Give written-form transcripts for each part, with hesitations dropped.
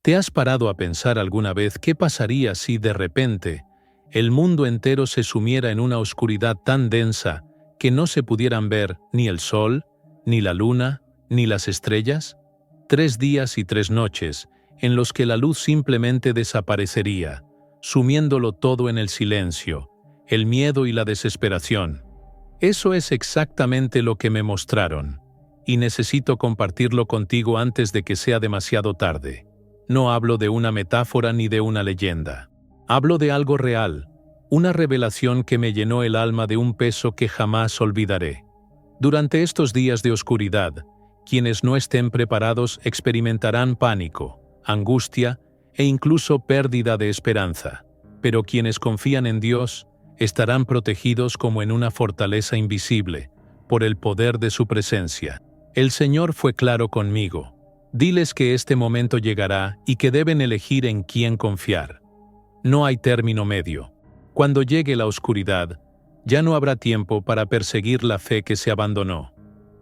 ¿Te has parado a pensar alguna vez qué pasaría si, de repente, el mundo entero se sumiera en una oscuridad tan densa que no se pudieran ver ni el sol, ni la luna, ni las estrellas? 3 días y 3 noches en los que la luz simplemente desaparecería, sumiéndolo todo en el silencio, el miedo y la desesperación. Eso es exactamente lo que me mostraron, y necesito compartirlo contigo antes de que sea demasiado tarde. No hablo de una metáfora ni de una leyenda. Hablo de algo real, una revelación que me llenó el alma de un peso que jamás olvidaré. Durante estos días de oscuridad, quienes no estén preparados experimentarán pánico, angustia e incluso pérdida de esperanza. Pero quienes confían en Dios estarán protegidos como en una fortaleza invisible, por el poder de su presencia. El Señor fue claro conmigo. Diles que este momento llegará y que deben elegir en quién confiar. No hay término medio. Cuando llegue la oscuridad, ya no habrá tiempo para perseguir la fe que se abandonó.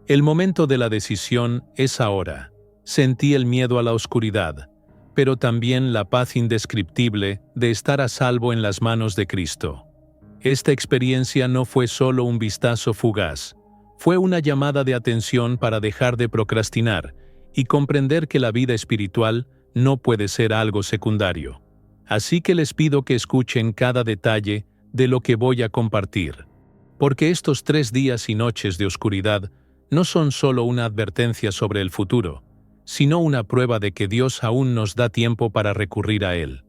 El momento de la decisión es ahora. Sentí el miedo a la oscuridad, pero también la paz indescriptible de estar a salvo en las manos de Cristo. Esta experiencia no fue solo un vistazo fugaz, fue una llamada de atención para dejar de procrastinar y comprender que la vida espiritual no puede ser algo secundario. Así que les pido que escuchen cada detalle de lo que voy a compartir, porque estos 3 días y noches de oscuridad no son solo una advertencia sobre el futuro, sino una prueba de que Dios aún nos da tiempo para recurrir a Él.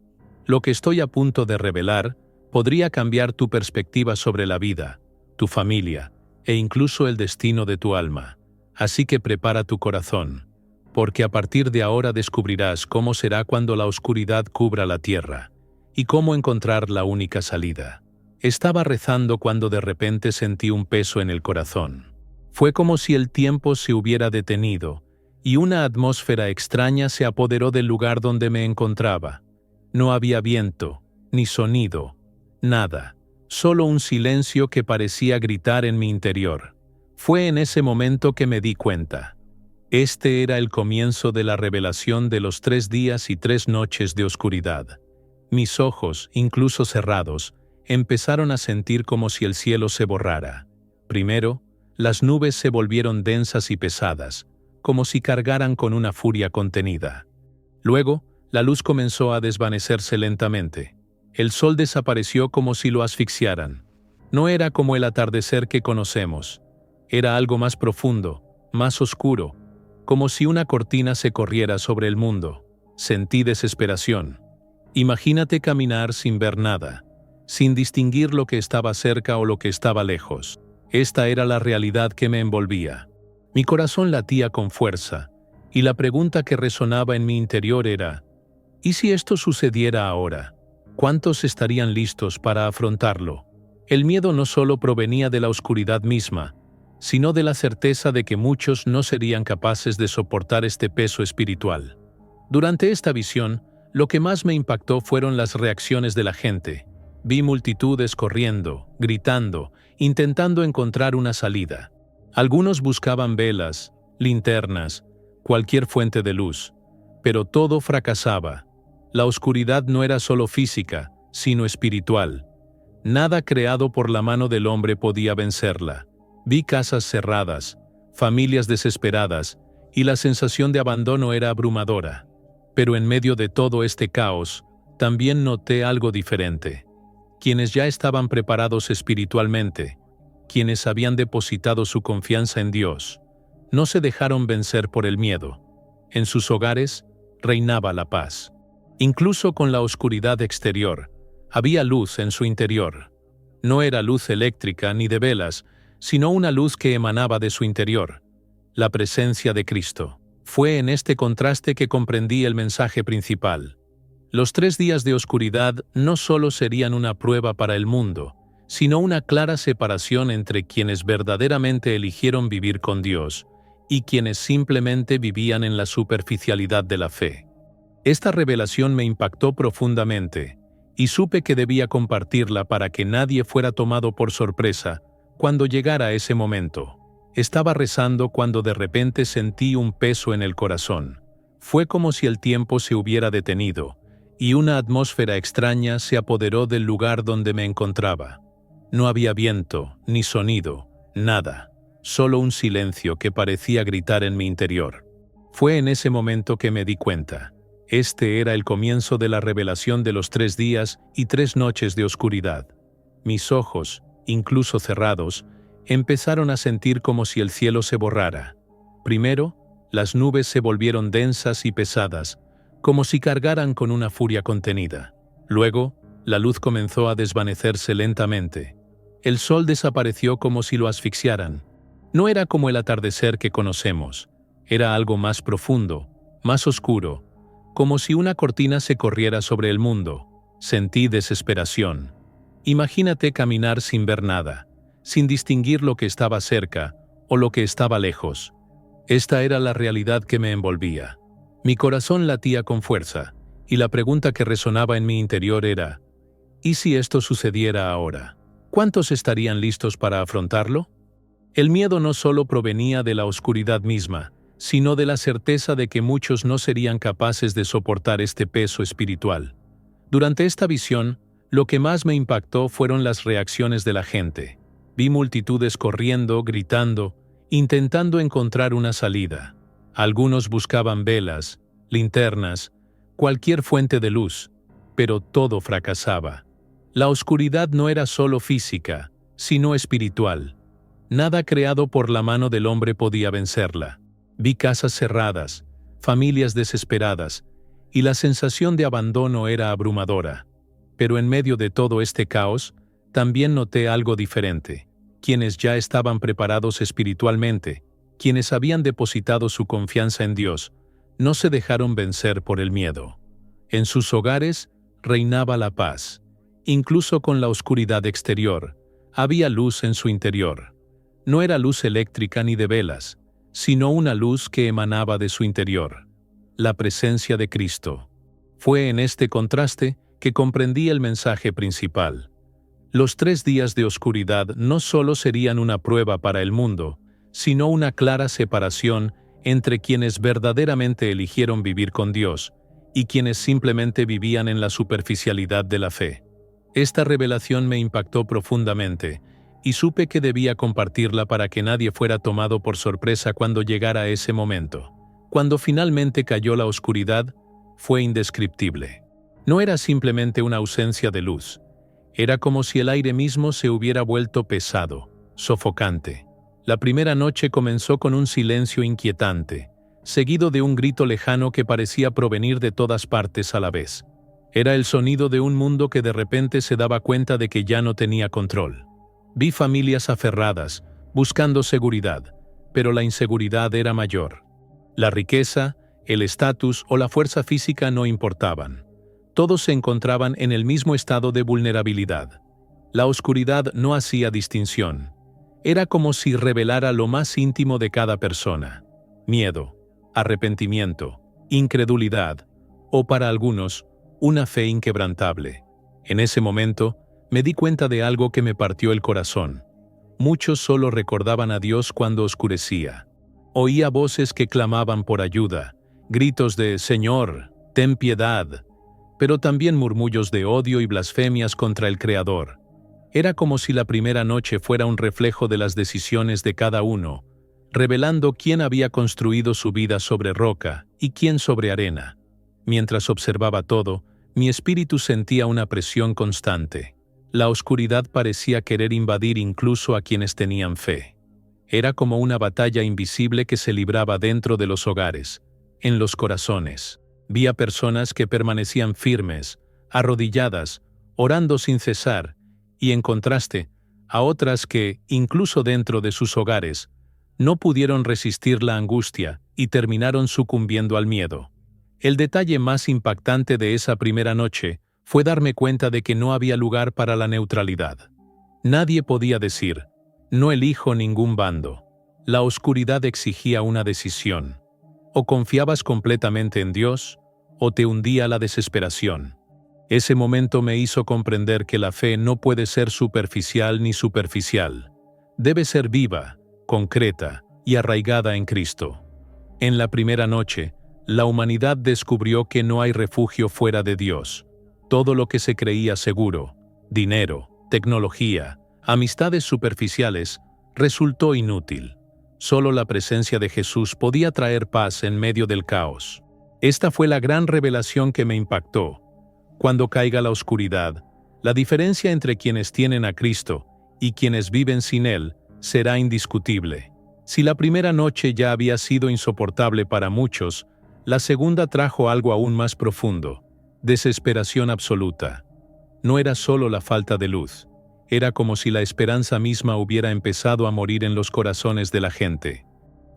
Lo que estoy a punto de revelar podría cambiar tu perspectiva sobre la vida, tu familia e incluso el destino de tu alma. Así que prepara tu corazón, porque a partir de ahora descubrirás cómo será cuando la oscuridad cubra la tierra y cómo encontrar la única salida. Estaba rezando cuando de repente sentí un peso en el corazón. Fue como si el tiempo se hubiera detenido y una atmósfera extraña se apoderó del lugar donde me encontraba. No había viento, ni sonido, nada, solo un silencio que parecía gritar en mi interior. Fue en ese momento que me di cuenta. Este era el comienzo de la revelación de los 3 días y 3 noches de oscuridad. Mis ojos, incluso cerrados, empezaron a sentir como si el cielo se borrara. Primero, las nubes se volvieron densas y pesadas, como si cargaran con una furia contenida. Luego, la luz comenzó a desvanecerse lentamente. El sol desapareció como si lo asfixiaran. No era como el atardecer que conocemos. Era algo más profundo, más oscuro, como si una cortina se corriera sobre el mundo. Sentí desesperación. Imagínate caminar sin ver nada, sin distinguir lo que estaba cerca o lo que estaba lejos. Esta era la realidad que me envolvía. Mi corazón latía con fuerza, y la pregunta que resonaba en mi interior era: ¿y si esto sucediera ahora? ¿Cuántos estarían listos para afrontarlo? El miedo no solo provenía de la oscuridad misma, sino de la certeza de que muchos no serían capaces de soportar este peso espiritual. Durante esta visión, lo que más me impactó fueron las reacciones de la gente. Vi multitudes corriendo, gritando, intentando encontrar una salida. Algunos buscaban velas, linternas, cualquier fuente de luz, pero todo fracasaba. La oscuridad no era solo física, sino espiritual. Nada creado por la mano del hombre podía vencerla. Vi casas cerradas, familias desesperadas, y la sensación de abandono era abrumadora. Pero en medio de todo este caos, también noté algo diferente. Quienes ya estaban preparados espiritualmente, quienes habían depositado su confianza en Dios, no se dejaron vencer por el miedo. En sus hogares reinaba la paz. Incluso con la oscuridad exterior, había luz en su interior. No era luz eléctrica ni de velas, sino una luz que emanaba de su interior, la presencia de Cristo. Fue en este contraste que comprendí el mensaje principal. Los 3 días de oscuridad no solo serían una prueba para el mundo, sino una clara separación entre quienes verdaderamente eligieron vivir con Dios y quienes simplemente vivían en la superficialidad de la fe. Esta revelación me impactó profundamente, y supe que debía compartirla para que nadie fuera tomado por sorpresa cuando llegara ese momento. Estaba rezando cuando de repente sentí un peso en el corazón. Fue como si el tiempo se hubiera detenido, y una atmósfera extraña se apoderó del lugar donde me encontraba. No había viento, ni sonido, nada, solo un silencio que parecía gritar en mi interior. Fue en ese momento que me di cuenta. Este era el comienzo de la revelación de los 3 días y 3 noches de oscuridad. Mis ojos, incluso cerrados, empezaron a sentir como si el cielo se borrara. Primero, las nubes se volvieron densas y pesadas, como si cargaran con una furia contenida. Luego, la luz comenzó a desvanecerse lentamente. El sol desapareció como si lo asfixiaran. No era como el atardecer que conocemos. Era algo más profundo, más oscuro, como si una cortina se corriera sobre el mundo. Sentí desesperación. Imagínate caminar sin ver nada, sin distinguir lo que estaba cerca o lo que estaba lejos. Esta era la realidad que me envolvía. Mi corazón latía con fuerza, y la pregunta que resonaba en mi interior era: ¿y si esto sucediera ahora? ¿Cuántos estarían listos para afrontarlo? El miedo no solo provenía de la oscuridad misma, sino de la certeza de que muchos no serían capaces de soportar este peso espiritual. Durante esta visión, lo que más me impactó fueron las reacciones de la gente. Vi multitudes corriendo, gritando, intentando encontrar una salida. Algunos buscaban velas, linternas, cualquier fuente de luz, pero todo fracasaba. La oscuridad no era solo física, sino espiritual. Nada creado por la mano del hombre podía vencerla. Vi casas cerradas, familias desesperadas, y la sensación de abandono era abrumadora. Pero en medio de todo este caos, también noté algo diferente. Quienes ya estaban preparados espiritualmente, quienes habían depositado su confianza en Dios, no se dejaron vencer por el miedo. En sus hogares reinaba la paz. Incluso con la oscuridad exterior, había luz en su interior. No era luz eléctrica ni de velas, sino una luz que emanaba de su interior. La presencia de Cristo. Fue en este contraste que comprendí el mensaje principal. Los 3 días de oscuridad no solo serían una prueba para el mundo, sino una clara separación entre quienes verdaderamente eligieron vivir con Dios y quienes simplemente vivían en la superficialidad de la fe. Esta revelación me impactó profundamente, y supe que debía compartirla para que nadie fuera tomado por sorpresa cuando llegara ese momento. Cuando finalmente cayó la oscuridad, fue indescriptible. No era simplemente una ausencia de luz. Era como si el aire mismo se hubiera vuelto pesado, sofocante. La primera noche comenzó con un silencio inquietante, seguido de un grito lejano que parecía provenir de todas partes a la vez. Era el sonido de un mundo que de repente se daba cuenta de que ya no tenía control. Vi familias aferradas, buscando seguridad, pero la inseguridad era mayor. La riqueza, el estatus o la fuerza física no importaban. Todos se encontraban en el mismo estado de vulnerabilidad. La oscuridad no hacía distinción. Era como si revelara lo más íntimo de cada persona: miedo, arrepentimiento, incredulidad, o para algunos, una fe inquebrantable. En ese momento, me di cuenta de algo que me partió el corazón. Muchos solo recordaban a Dios cuando oscurecía. Oía voces que clamaban por ayuda, gritos de «Señor, ten piedad», pero también murmullos de odio y blasfemias contra el Creador. Era como si la primera noche fuera un reflejo de las decisiones de cada uno, revelando quién había construido su vida sobre roca y quién sobre arena. Mientras observaba todo, mi espíritu sentía una presión constante. La oscuridad parecía querer invadir incluso a quienes tenían fe. Era como una batalla invisible que se libraba dentro de los hogares, en los corazones. Vi a personas que permanecían firmes, arrodilladas, orando sin cesar, y en contraste, a otras que, incluso dentro de sus hogares, no pudieron resistir la angustia y terminaron sucumbiendo al miedo. El detalle más impactante de esa primera noche fue darme cuenta de que no había lugar para la neutralidad. Nadie podía decir, no elijo ningún bando. La oscuridad exigía una decisión. O confiabas completamente en Dios, o te hundía la desesperación. Ese momento me hizo comprender que la fe no puede ser superficial ni superficial. Debe ser viva, concreta y arraigada en Cristo. En la primera noche, La humanidad descubrió que no hay refugio fuera de Dios. Todo lo que se creía seguro, dinero, tecnología, amistades superficiales, resultó inútil. Solo la presencia de Jesús podía traer paz en medio del caos. Esta fue la gran revelación que me impactó. Cuando caiga la oscuridad, la diferencia entre quienes tienen a Cristo y quienes viven sin Él será indiscutible. Si la primera noche ya había sido insoportable para muchos, la segunda trajo algo aún más profundo: desesperación absoluta. No era solo la falta de luz, era como si la esperanza misma hubiera empezado a morir en los corazones de la gente.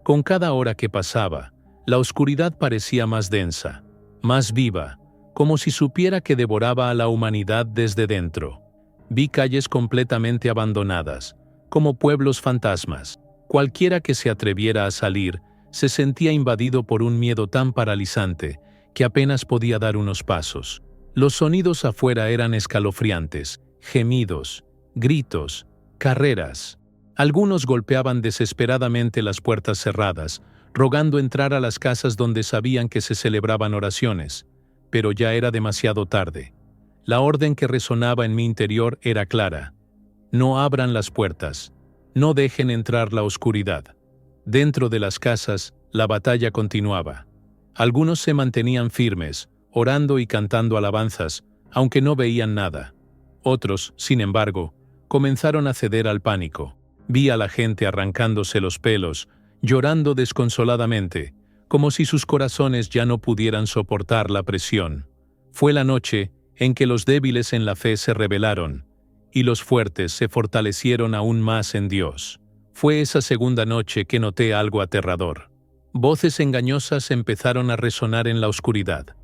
Con cada hora que pasaba, la oscuridad parecía más densa, más viva, como si supiera que devoraba a la humanidad desde dentro. Vi calles completamente abandonadas, como pueblos fantasmas. Cualquiera que se atreviera a salir se sentía invadido por un miedo tan paralizante que apenas podía dar unos pasos. Los sonidos afuera eran escalofriantes: gemidos, gritos, carreras. Algunos golpeaban desesperadamente las puertas cerradas, rogando entrar a las casas donde sabían que se celebraban oraciones, pero ya era demasiado tarde. La orden que resonaba en mi interior era clara: no abran las puertas, no dejen entrar la oscuridad. Dentro de las casas, la batalla continuaba. Algunos se mantenían firmes, orando y cantando alabanzas, aunque no veían nada. Otros, sin embargo, comenzaron a ceder al pánico. Vi a la gente arrancándose los pelos, llorando desconsoladamente, como si sus corazones ya no pudieran soportar la presión. Fue la noche en que los débiles en la fe se rebelaron, y los fuertes se fortalecieron aún más en Dios. Fue esa segunda noche que noté algo aterrador. Voces engañosas empezaron a resonar en la oscuridad.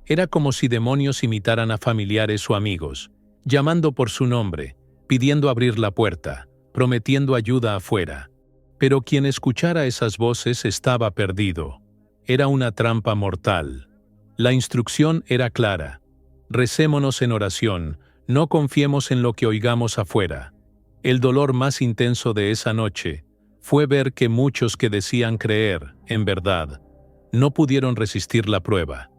Era como si demonios imitaran a familiares o amigos, llamando por su nombre, pidiendo abrir la puerta, prometiendo ayuda afuera. Pero quien escuchara esas voces estaba perdido. Era una trampa mortal. La instrucción era clara: recémonos en oración, no confiemos en lo que oigamos afuera. El dolor más intenso de esa noche fue ver que muchos que decían creer, en verdad, no pudieron resistir la prueba.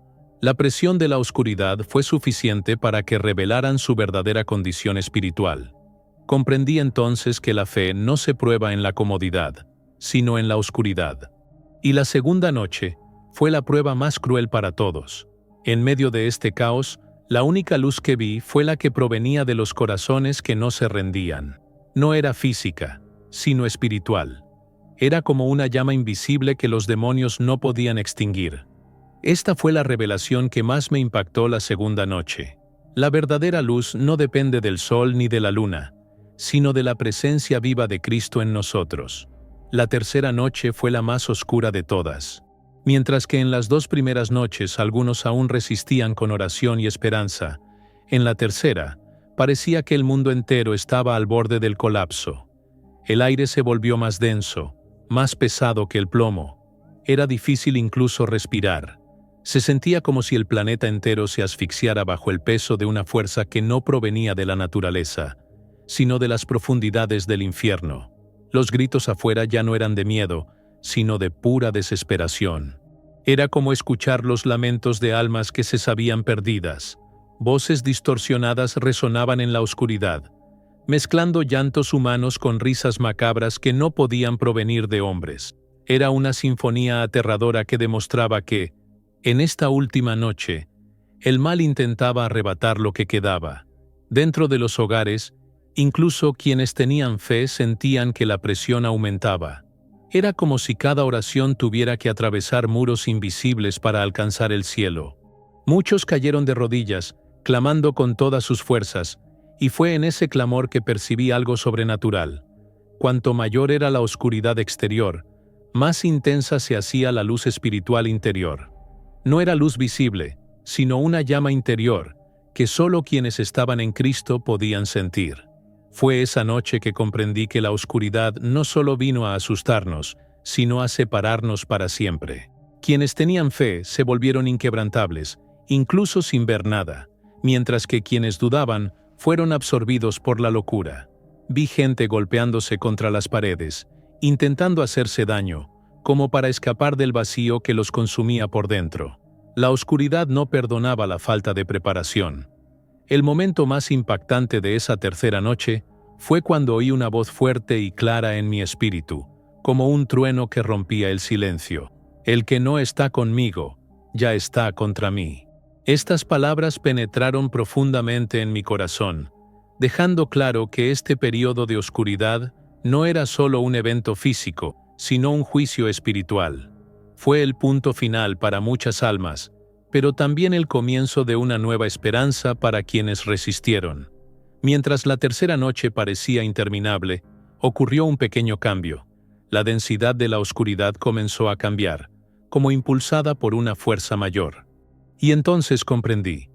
La presión de la oscuridad fue suficiente para que revelaran su verdadera condición espiritual. Comprendí entonces que la fe no se prueba en la comodidad, sino en la oscuridad. Y la segunda noche fue la prueba más cruel para todos. En medio de este caos, la única luz que vi fue la que provenía de los corazones que no se rendían. No era física, sino espiritual. Era como una llama invisible que los demonios no podían extinguir. Esta fue la revelación que más me impactó la segunda noche. La verdadera luz no depende del sol ni de la luna, sino de la presencia viva de Cristo en nosotros. La tercera noche fue la más oscura de todas. Mientras que en las dos primeras noches algunos aún resistían con oración y esperanza, en la tercera, parecía que el mundo entero estaba al borde del colapso. El aire se volvió más denso, más pesado que el plomo. Era difícil incluso respirar. Se sentía como si el planeta entero se asfixiara bajo el peso de una fuerza que no provenía de la naturaleza, sino de las profundidades del infierno. Los gritos afuera ya no eran de miedo, sino de pura desesperación. Era como escuchar los lamentos de almas que se sabían perdidas. Voces distorsionadas resonaban en la oscuridad, mezclando llantos humanos con risas macabras que no podían provenir de hombres. Era una sinfonía aterradora que demostraba que, en esta última noche, el mal intentaba arrebatar lo que quedaba. Dentro de los hogares, incluso quienes tenían fe sentían que la presión aumentaba. Era como si cada oración tuviera que atravesar muros invisibles para alcanzar el cielo. Muchos cayeron de rodillas, clamando con todas sus fuerzas, y fue en ese clamor que percibí algo sobrenatural. Cuanto mayor era la oscuridad exterior, más intensa se hacía la luz espiritual interior. No era luz visible, sino una llama interior, que solo quienes estaban en Cristo podían sentir. Fue esa noche que comprendí que la oscuridad no solo vino a asustarnos, sino a separarnos para siempre. Quienes tenían fe se volvieron inquebrantables, incluso sin ver nada, mientras que quienes dudaban fueron absorbidos por la locura. Vi gente golpeándose contra las paredes, intentando hacerse daño, como para escapar del vacío que los consumía por dentro. La oscuridad no perdonaba la falta de preparación. El momento más impactante de esa tercera noche fue cuando oí una voz fuerte y clara en mi espíritu, como un trueno que rompía el silencio. El que no está conmigo, ya está contra mí. Estas palabras penetraron profundamente en mi corazón, dejando claro que este periodo de oscuridad no era solo un evento físico, sino un juicio espiritual. Fue el punto final para muchas almas, pero también el comienzo de una nueva esperanza para quienes resistieron. Mientras la tercera noche parecía interminable, ocurrió un pequeño cambio. La densidad de la oscuridad comenzó a cambiar, como impulsada por una fuerza mayor. Y entonces comprendí.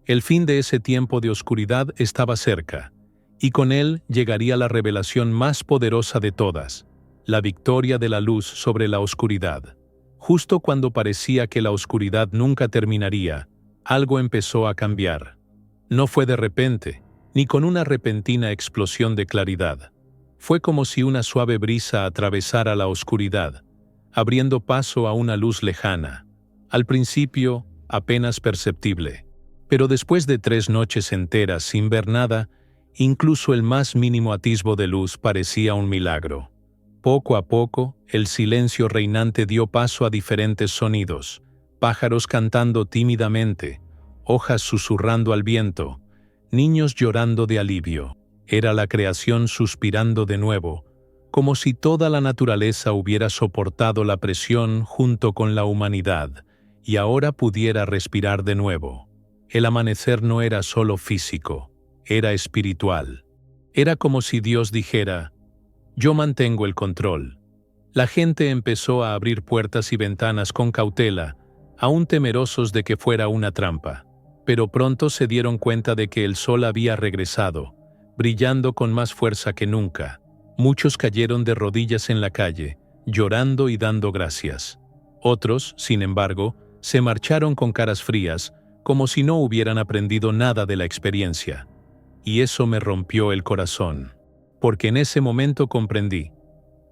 El fin de ese tiempo de oscuridad estaba cerca, y con él llegaría la revelación más poderosa de todas, la victoria de la luz sobre la oscuridad. Justo cuando parecía que la oscuridad nunca terminaría, algo empezó a cambiar. No fue de repente, ni con una repentina explosión de claridad. Fue como si una suave brisa atravesara la oscuridad, abriendo paso a una luz lejana. Al principio, apenas perceptible. Pero después de 3 noches enteras sin ver nada, incluso el más mínimo atisbo de luz parecía un milagro. Poco a poco, el silencio reinante dio paso a diferentes sonidos, pájaros cantando tímidamente, hojas susurrando al viento, niños llorando de alivio. Era la creación suspirando de nuevo, como si toda la naturaleza hubiera soportado la presión junto con la humanidad, y ahora pudiera respirar de nuevo. El amanecer no era solo físico, era espiritual. Era como si Dios dijera: yo mantengo el control. La gente empezó a abrir puertas y ventanas con cautela, aún temerosos de que fuera una trampa. Pero pronto se dieron cuenta de que el sol había regresado, brillando con más fuerza que nunca. Muchos cayeron de rodillas en la calle, llorando y dando gracias. Otros, sin embargo, se marcharon con caras frías, como si no hubieran aprendido nada de la experiencia. Y eso me rompió el corazón. Porque en ese momento comprendí.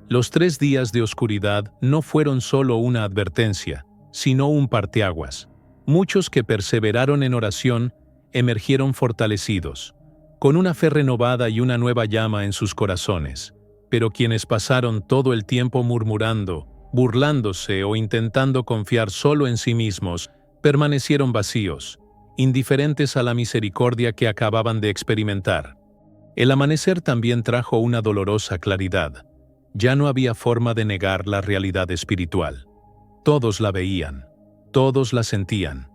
Los 3 días de oscuridad no fueron solo una advertencia, sino un parteaguas. Muchos que perseveraron en oración emergieron fortalecidos, con una fe renovada y una nueva llama en sus corazones. Pero quienes pasaron todo el tiempo murmurando, burlándose o intentando confiar solo en sí mismos, permanecieron vacíos, indiferentes a la misericordia que acababan de experimentar. El amanecer también trajo una dolorosa claridad. Ya no había forma de negar la realidad espiritual. Todos la veían, todos la sentían.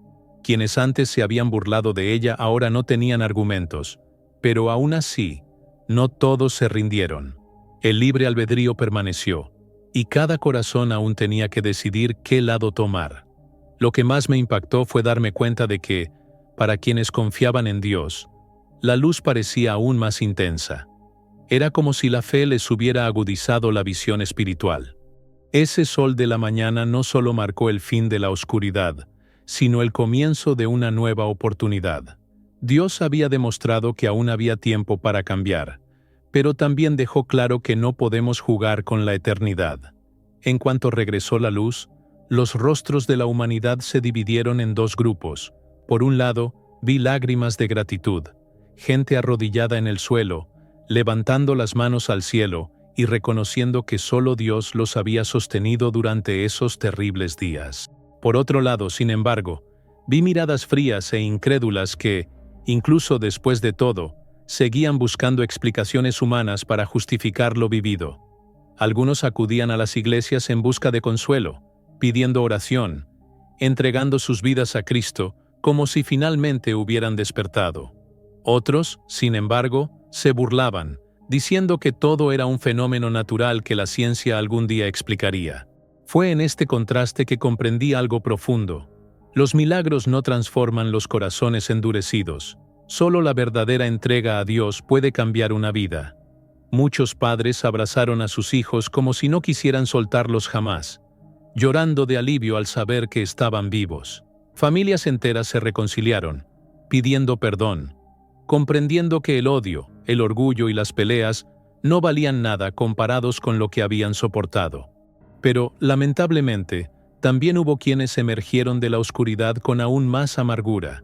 Quienes antes se habían burlado de ella ahora no tenían argumentos, pero aún así, no todos se rindieron. El libre albedrío permaneció, y cada corazón aún tenía que decidir qué lado tomar. Lo que más me impactó fue darme cuenta de que, para quienes confiaban en Dios, la luz parecía aún más intensa. Era como si la fe les hubiera agudizado la visión espiritual. Ese sol de la mañana no solo marcó el fin de la oscuridad, sino el comienzo de una nueva oportunidad. Dios había demostrado que aún había tiempo para cambiar, pero también dejó claro que no podemos jugar con la eternidad. En cuanto regresó la luz, los rostros de la humanidad se dividieron en 2 grupos. Por un lado, vi lágrimas de gratitud, gente arrodillada en el suelo, levantando las manos al cielo y reconociendo que solo Dios los había sostenido durante esos terribles días. Por otro lado, sin embargo, vi miradas frías e incrédulas que, incluso después de todo, seguían buscando explicaciones humanas para justificar lo vivido. Algunos acudían a las iglesias en busca de consuelo, pidiendo oración, entregando sus vidas a Cristo, como si finalmente hubieran despertado. Otros, sin embargo, se burlaban, diciendo que todo era un fenómeno natural que la ciencia algún día explicaría. Fue en este contraste que comprendí algo profundo. Los milagros no transforman los corazones endurecidos. Solo la verdadera entrega a Dios puede cambiar una vida. Muchos padres abrazaron a sus hijos como si no quisieran soltarlos jamás, llorando de alivio al saber que estaban vivos. Familias enteras se reconciliaron, pidiendo perdón, comprendiendo que el odio, el orgullo y las peleas no valían nada comparados con lo que habían soportado. Pero, lamentablemente, también hubo quienes emergieron de la oscuridad con aún más amargura,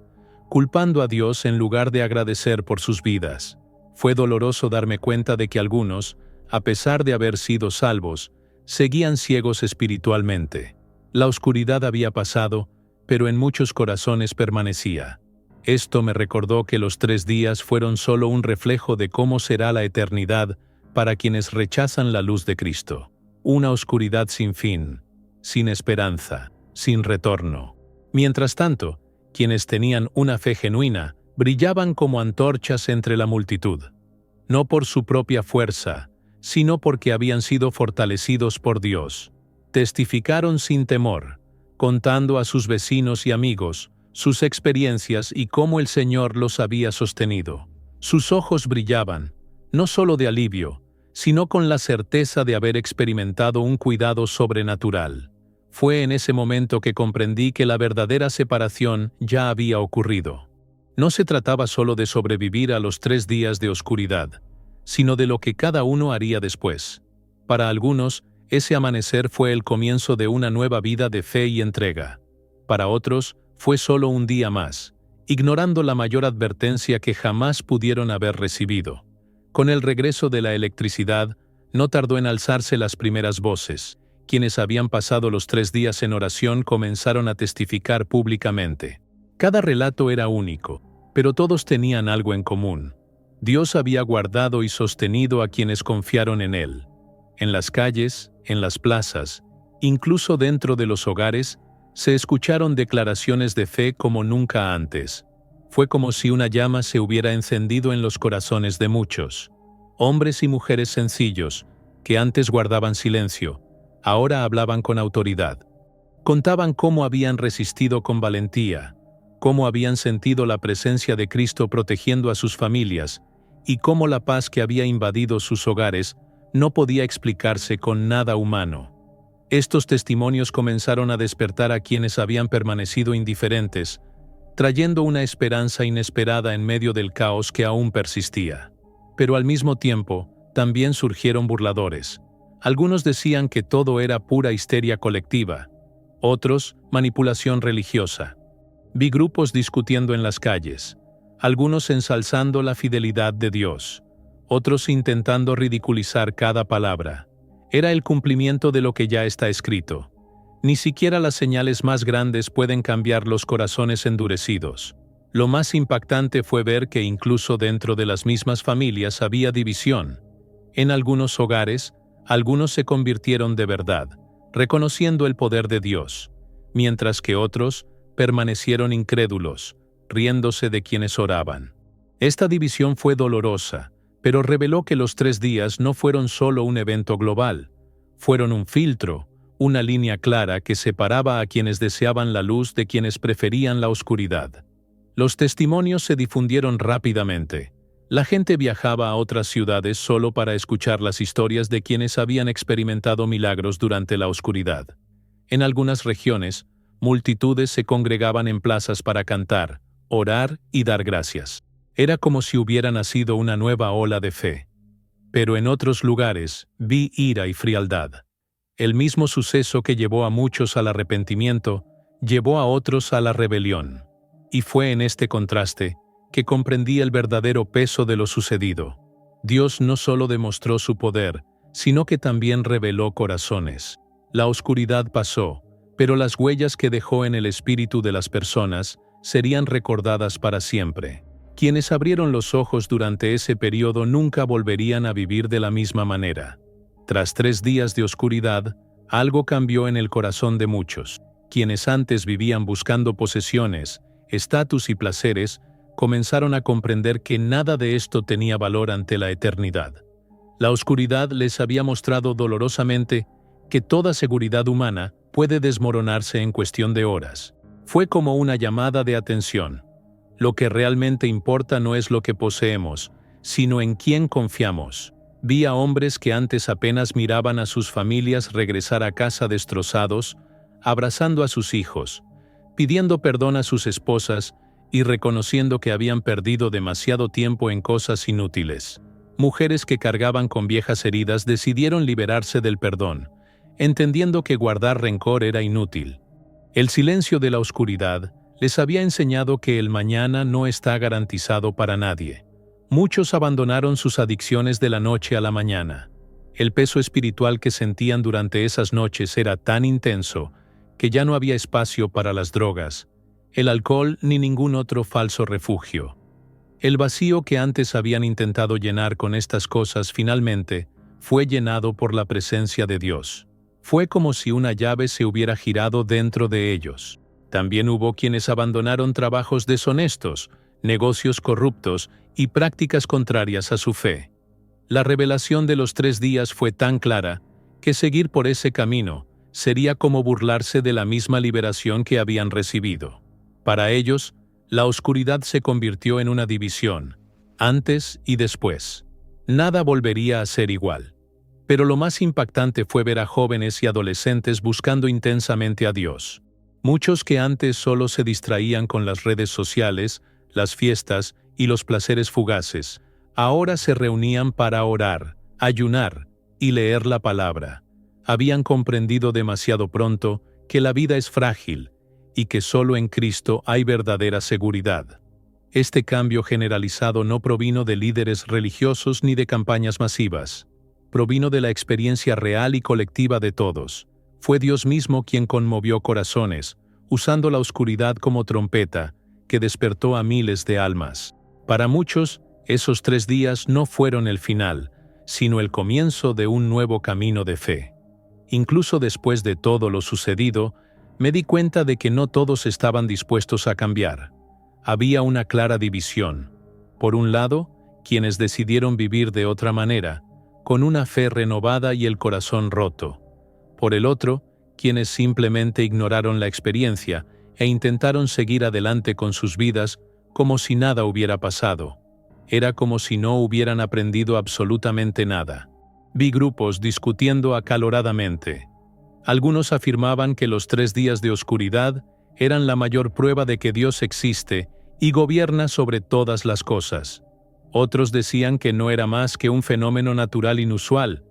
culpando a Dios en lugar de agradecer por sus vidas. Fue doloroso darme cuenta de que algunos, a pesar de haber sido salvos, seguían ciegos espiritualmente. La oscuridad había pasado, pero en muchos corazones permanecía. Esto me recordó que los 3 días fueron solo un reflejo de cómo será la eternidad para quienes rechazan la luz de Cristo. Una oscuridad sin fin, sin esperanza, sin retorno. Mientras tanto, quienes tenían una fe genuina brillaban como antorchas entre la multitud, no por su propia fuerza, sino porque habían sido fortalecidos por Dios. Testificaron sin temor, contando a sus vecinos y amigos sus experiencias y cómo el Señor los había sostenido. Sus ojos brillaban, no solo de alivio, sino con la certeza de haber experimentado un cuidado sobrenatural. Fue en ese momento que comprendí que la verdadera separación ya había ocurrido. No se trataba solo de sobrevivir a los 3 días de oscuridad, sino de lo que cada uno haría después. Para algunos, ese amanecer fue el comienzo de una nueva vida de fe y entrega. Para otros, fue solo un día más, ignorando la mayor advertencia que jamás pudieron haber recibido. Con el regreso de la electricidad, no tardó en alzarse las primeras voces. Quienes habían pasado los 3 días en oración comenzaron a testificar públicamente. Cada relato era único, pero todos tenían algo en común. Dios había guardado y sostenido a quienes confiaron en Él. En las calles, en las plazas, incluso dentro de los hogares, se escucharon declaraciones de fe como nunca antes. Fue como si una llama se hubiera encendido en los corazones de muchos. Hombres y mujeres sencillos, que antes guardaban silencio, ahora hablaban con autoridad. Contaban cómo habían resistido con valentía, cómo habían sentido la presencia de Cristo protegiendo a sus familias, y cómo la paz que había invadido sus hogares no podía explicarse con nada humano. Estos testimonios comenzaron a despertar a quienes habían permanecido indiferentes, trayendo una esperanza inesperada en medio del caos que aún persistía. Pero al mismo tiempo, también surgieron burladores. Algunos decían que todo era pura histeria colectiva, otros, manipulación religiosa. Vi grupos discutiendo en las calles, algunos ensalzando la fidelidad de Dios, otros intentando ridiculizar cada palabra. Era el cumplimiento de lo que ya está escrito. Ni siquiera las señales más grandes pueden cambiar los corazones endurecidos. Lo más impactante fue ver que incluso dentro de las mismas familias había división. En algunos hogares, algunos se convirtieron de verdad, reconociendo el poder de Dios, mientras que otros permanecieron incrédulos, riéndose de quienes oraban. Esta división fue dolorosa, pero reveló que los 3 días no fueron solo un evento global, fueron un filtro, una línea clara que separaba a quienes deseaban la luz de quienes preferían la oscuridad. Los testimonios se difundieron rápidamente. La gente viajaba a otras ciudades solo para escuchar las historias de quienes habían experimentado milagros durante la oscuridad. En algunas regiones, multitudes se congregaban en plazas para cantar, orar y dar gracias. Era como si hubiera nacido una nueva ola de fe. Pero en otros lugares, vi ira y frialdad. El mismo suceso que llevó a muchos al arrepentimiento, llevó a otros a la rebelión. Y fue en este contraste que comprendí el verdadero peso de lo sucedido. Dios no solo demostró su poder, sino que también reveló corazones. La oscuridad pasó, pero las huellas que dejó en el espíritu de las personas serían recordadas para siempre. Quienes abrieron los ojos durante ese periodo nunca volverían a vivir de la misma manera. Tras 3 días de oscuridad, algo cambió en el corazón de muchos. Quienes antes vivían buscando posesiones, estatus y placeres, comenzaron a comprender que nada de esto tenía valor ante la eternidad. La oscuridad les había mostrado dolorosamente que toda seguridad humana puede desmoronarse en cuestión de horas. Fue como una llamada de atención. Lo que realmente importa no es lo que poseemos, sino en quién confiamos. Vi a hombres que antes apenas miraban a sus familias regresar a casa destrozados, abrazando a sus hijos, pidiendo perdón a sus esposas y reconociendo que habían perdido demasiado tiempo en cosas inútiles. Mujeres que cargaban con viejas heridas decidieron liberarse del perdón, entendiendo que guardar rencor era inútil. El silencio de la oscuridad les había enseñado que el mañana no está garantizado para nadie. Muchos abandonaron sus adicciones de la noche a la mañana. El peso espiritual que sentían durante esas noches era tan intenso que ya no había espacio para las drogas, el alcohol ni ningún otro falso refugio. El vacío que antes habían intentado llenar con estas cosas finalmente fue llenado por la presencia de Dios. Fue como si una llave se hubiera girado dentro de ellos. También hubo quienes abandonaron trabajos deshonestos, negocios corruptos y prácticas contrarias a su fe. La revelación de los 3 días fue tan clara que seguir por ese camino sería como burlarse de la misma liberación que habían recibido. Para ellos, la oscuridad se convirtió en una división, antes y después. Nada volvería a ser igual. Pero lo más impactante fue ver a jóvenes y adolescentes buscando intensamente a Dios. Muchos que antes solo se distraían con las redes sociales, las fiestas y los placeres fugaces, ahora se reunían para orar, ayunar y leer la palabra. Habían comprendido demasiado pronto que la vida es frágil y que solo en Cristo hay verdadera seguridad. Este cambio generalizado no provino de líderes religiosos ni de campañas masivas. Provino de la experiencia real y colectiva de todos. Fue Dios mismo quien conmovió corazones, usando la oscuridad como trompeta, que despertó a miles de almas. Para muchos, esos 3 días no fueron el final, sino el comienzo de un nuevo camino de fe. Incluso después de todo lo sucedido, me di cuenta de que no todos estaban dispuestos a cambiar. Había una clara división. Por un lado, quienes decidieron vivir de otra manera, con una fe renovada y el corazón roto. Por el otro, quienes simplemente ignoraron la experiencia e intentaron seguir adelante con sus vidas como si nada hubiera pasado. Era como si no hubieran aprendido absolutamente nada. Vi grupos discutiendo acaloradamente. Algunos afirmaban que los 3 días de oscuridad eran la mayor prueba de que Dios existe y gobierna sobre todas las cosas. Otros decían que no era más que un fenómeno natural inusual,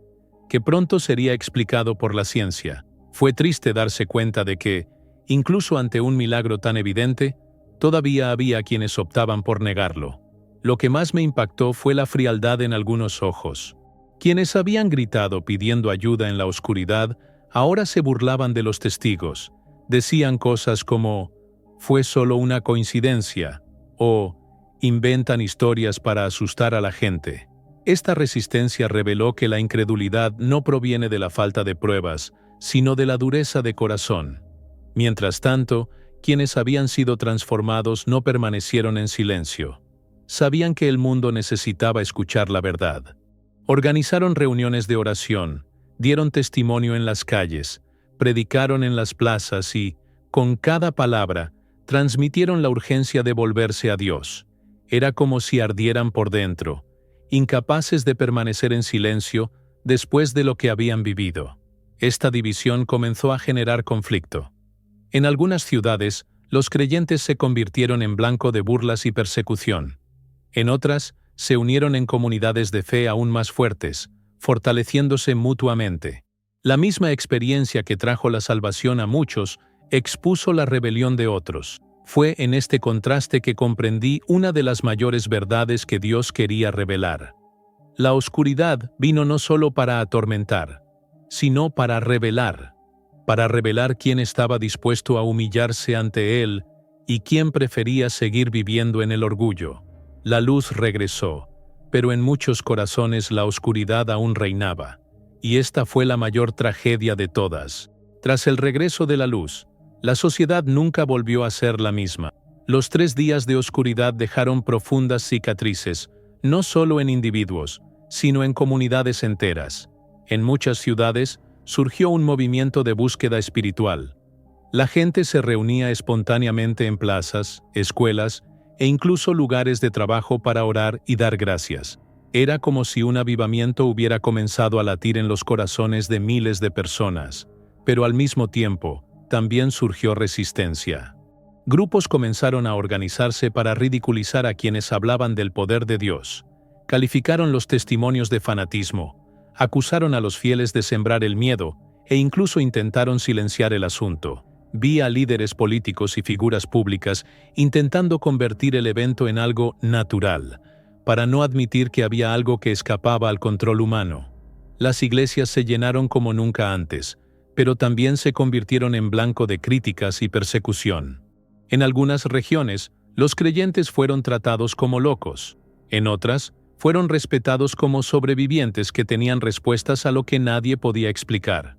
que pronto sería explicado por la ciencia. Fue triste darse cuenta de que, incluso ante un milagro tan evidente, todavía había quienes optaban por negarlo. Lo que más me impactó fue la frialdad en algunos ojos. Quienes habían gritado pidiendo ayuda en la oscuridad, ahora se burlaban de los testigos. Decían cosas como, «Fue solo una coincidencia», o «Inventan historias para asustar a la gente». Esta resistencia reveló que la incredulidad no proviene de la falta de pruebas, sino de la dureza de corazón. Mientras tanto, quienes habían sido transformados no permanecieron en silencio. Sabían que el mundo necesitaba escuchar la verdad. Organizaron reuniones de oración, dieron testimonio en las calles, predicaron en las plazas y, con cada palabra, transmitieron la urgencia de volverse a Dios. Era como si ardieran por dentro, incapaces de permanecer en silencio después de lo que habían vivido. Esta división comenzó a generar conflicto. En algunas ciudades, los creyentes se convirtieron en blanco de burlas y persecución. En otras, se unieron en comunidades de fe aún más fuertes, fortaleciéndose mutuamente. La misma experiencia que trajo la salvación a muchos expuso la rebelión de otros. Fue en este contraste que comprendí una de las mayores verdades que Dios quería revelar. La oscuridad vino no solo para atormentar, sino para revelar quién estaba dispuesto a humillarse ante Él y quién prefería seguir viviendo en el orgullo. La luz regresó, pero en muchos corazones la oscuridad aún reinaba, y esta fue la mayor tragedia de todas. Tras el regreso de la luz, la sociedad nunca volvió a ser la misma. Los 3 días de oscuridad dejaron profundas cicatrices, no solo en individuos, sino en comunidades enteras. En muchas ciudades surgió un movimiento de búsqueda espiritual. La gente se reunía espontáneamente en plazas, escuelas e incluso lugares de trabajo para orar y dar gracias. Era como si un avivamiento hubiera comenzado a latir en los corazones de miles de personas, pero al mismo tiempo, también surgió resistencia. Grupos comenzaron a organizarse para ridiculizar a quienes hablaban del poder de Dios. Calificaron los testimonios de fanatismo, acusaron a los fieles de sembrar el miedo e incluso intentaron silenciar el asunto. Vi a líderes políticos y figuras públicas intentando convertir el evento en algo natural, para no admitir que había algo que escapaba al control humano. Las iglesias se llenaron como nunca antes, pero también se convirtieron en blanco de críticas y persecución. En algunas regiones, los creyentes fueron tratados como locos. En otras, fueron respetados como sobrevivientes que tenían respuestas a lo que nadie podía explicar.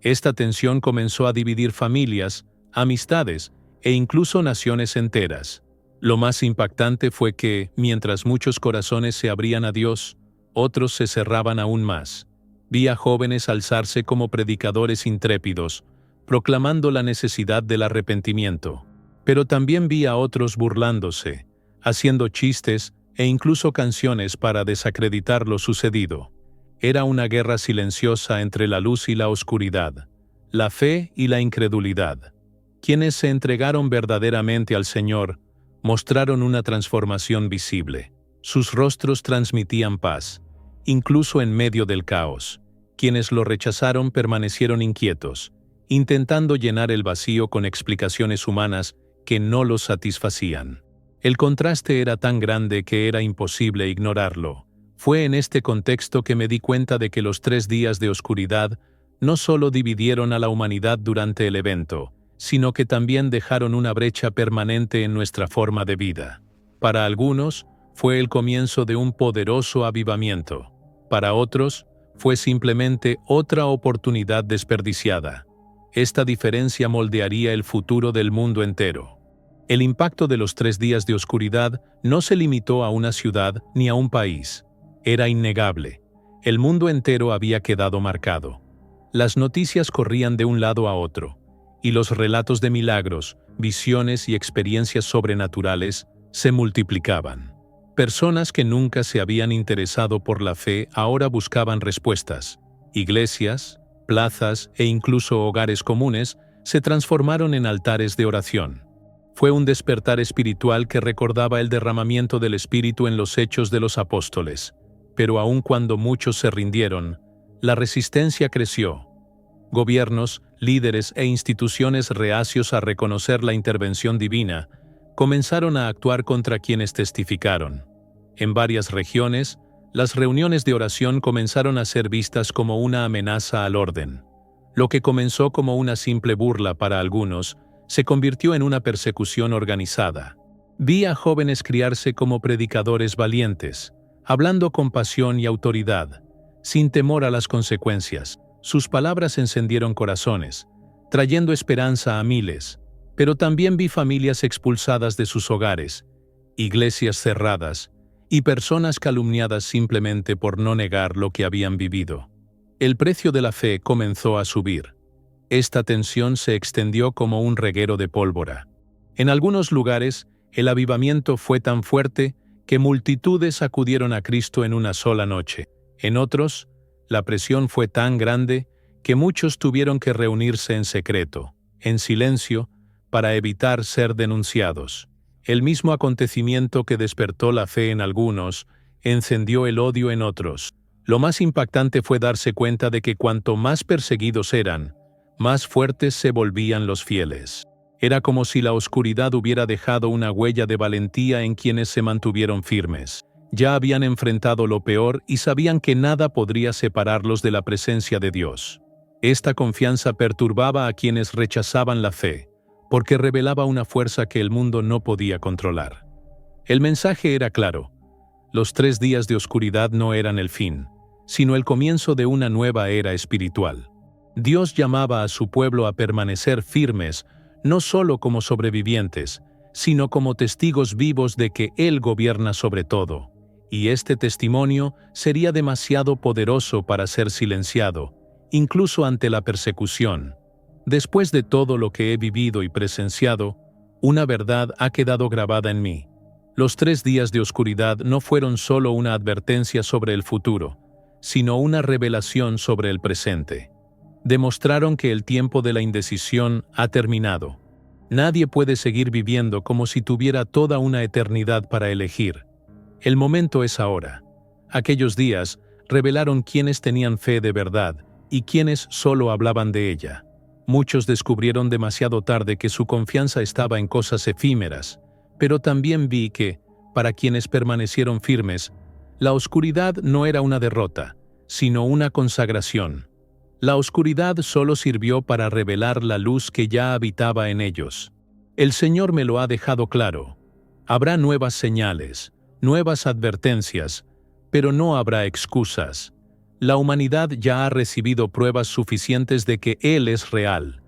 Esta tensión comenzó a dividir familias, amistades e incluso naciones enteras. Lo más impactante fue que, mientras muchos corazones se abrían a Dios, otros se cerraban aún más. Vi a jóvenes alzarse como predicadores intrépidos, proclamando la necesidad del arrepentimiento. Pero también vi a otros burlándose, haciendo chistes e incluso canciones para desacreditar lo sucedido. Era una guerra silenciosa entre la luz y la oscuridad, la fe y la incredulidad. Quienes se entregaron verdaderamente al Señor mostraron una transformación visible. Sus rostros transmitían paz, incluso en medio del caos. Quienes lo rechazaron permanecieron inquietos, intentando llenar el vacío con explicaciones humanas que no los satisfacían. El contraste era tan grande que era imposible ignorarlo. Fue en este contexto que me di cuenta de que los 3 días de oscuridad no solo dividieron a la humanidad durante el evento, sino que también dejaron una brecha permanente en nuestra forma de vida. Para algunos, fue el comienzo de un poderoso avivamiento. Para otros, fue simplemente otra oportunidad desperdiciada. Esta diferencia moldearía el futuro del mundo entero. El impacto de los 3 días de oscuridad no se limitó a una ciudad ni a un país. Era innegable. El mundo entero había quedado marcado. Las noticias corrían de un lado a otro, y los relatos de milagros, visiones y experiencias sobrenaturales se multiplicaban. Personas que nunca se habían interesado por la fe ahora buscaban respuestas. Iglesias, plazas e incluso hogares comunes se transformaron en altares de oración. Fue un despertar espiritual que recordaba el derramamiento del Espíritu en los Hechos de los Apóstoles. Pero aun cuando muchos se rindieron, la resistencia creció. Gobiernos, líderes e instituciones reacios a reconocer la intervención divina comenzaron a actuar contra quienes testificaron. En varias regiones, las reuniones de oración comenzaron a ser vistas como una amenaza al orden. Lo que comenzó como una simple burla para algunos, se convirtió en una persecución organizada. Vi a jóvenes criarse como predicadores valientes, hablando con pasión y autoridad, sin temor a las consecuencias. Sus palabras encendieron corazones, trayendo esperanza a miles, pero también vi familias expulsadas de sus hogares, iglesias cerradas y personas calumniadas simplemente por no negar lo que habían vivido. El precio de la fe comenzó a subir. Esta tensión se extendió como un reguero de pólvora. En algunos lugares, el avivamiento fue tan fuerte que multitudes acudieron a Cristo en una sola noche. En otros, la presión fue tan grande que muchos tuvieron que reunirse en secreto, en silencio, para evitar ser denunciados. El mismo acontecimiento que despertó la fe en algunos, encendió el odio en otros. Lo más impactante fue darse cuenta de que cuanto más perseguidos eran, más fuertes se volvían los fieles. Era como si la oscuridad hubiera dejado una huella de valentía en quienes se mantuvieron firmes. Ya habían enfrentado lo peor y sabían que nada podría separarlos de la presencia de Dios. Esta confianza perturbaba a quienes rechazaban la fe, porque revelaba una fuerza que el mundo no podía controlar. El mensaje era claro. Los 3 días de oscuridad no eran el fin, sino el comienzo de una nueva era espiritual. Dios llamaba a su pueblo a permanecer firmes, no solo como sobrevivientes, sino como testigos vivos de que Él gobierna sobre todo. Y este testimonio sería demasiado poderoso para ser silenciado, incluso ante la persecución. Después de todo lo que he vivido y presenciado, una verdad ha quedado grabada en mí. Los 3 días de oscuridad no fueron solo una advertencia sobre el futuro, sino una revelación sobre el presente. Demostraron que el tiempo de la indecisión ha terminado. Nadie puede seguir viviendo como si tuviera toda una eternidad para elegir. El momento es ahora. Aquellos días revelaron quienes tenían fe de verdad y quienes solo hablaban de ella. Muchos descubrieron demasiado tarde que su confianza estaba en cosas efímeras, pero también vi que, para quienes permanecieron firmes, la oscuridad no era una derrota, sino una consagración. La oscuridad solo sirvió para revelar la luz que ya habitaba en ellos. El Señor me lo ha dejado claro. Habrá nuevas señales, nuevas advertencias, pero no habrá excusas. La humanidad ya ha recibido pruebas suficientes de que Él es real,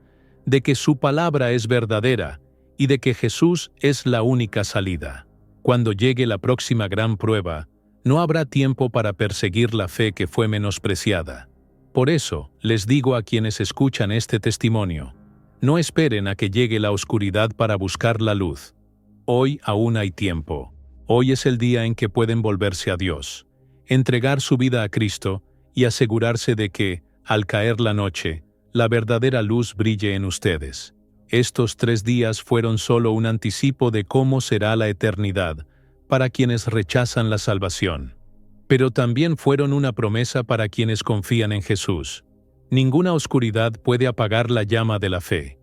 de que su palabra es verdadera y de que Jesús es la única salida. Cuando llegue la próxima gran prueba, no habrá tiempo para perseguir la fe que fue menospreciada. Por eso, les digo a quienes escuchan este testimonio, no esperen a que llegue la oscuridad para buscar la luz. Hoy aún hay tiempo. Hoy es el día en que pueden volverse a Dios, entregar su vida a Cristo y asegurarse de que, al caer la noche, la verdadera luz brille en ustedes. Estos 3 días fueron solo un anticipo de cómo será la eternidad para quienes rechazan la salvación. Pero también fueron una promesa para quienes confían en Jesús. Ninguna oscuridad puede apagar la llama de la fe.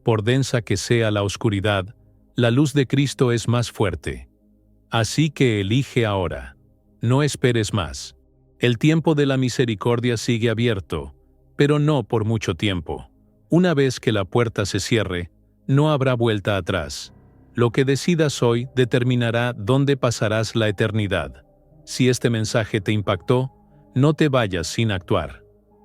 Por densa que sea la oscuridad, la luz de Cristo es más fuerte. Así que elige ahora. No esperes más. El tiempo de la misericordia sigue abierto, pero no por mucho tiempo. Una vez que la puerta se cierre, no habrá vuelta atrás. Lo que decidas hoy determinará dónde pasarás la eternidad. Si este mensaje te impactó, no te vayas sin actuar.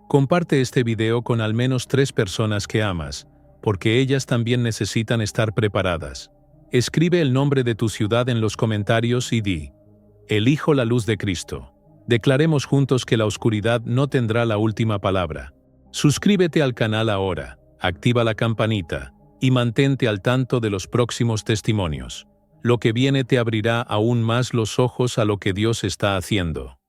Comparte este video con al menos 3 personas que amas, porque ellas también necesitan estar preparadas. Escribe el nombre de tu ciudad en los comentarios y di: elijo la luz de Cristo. Declaremos juntos que la oscuridad no tendrá la última palabra. Suscríbete al canal ahora, activa la campanita y mantente al tanto de los próximos testimonios. Lo que viene te abrirá aún más los ojos a lo que Dios está haciendo.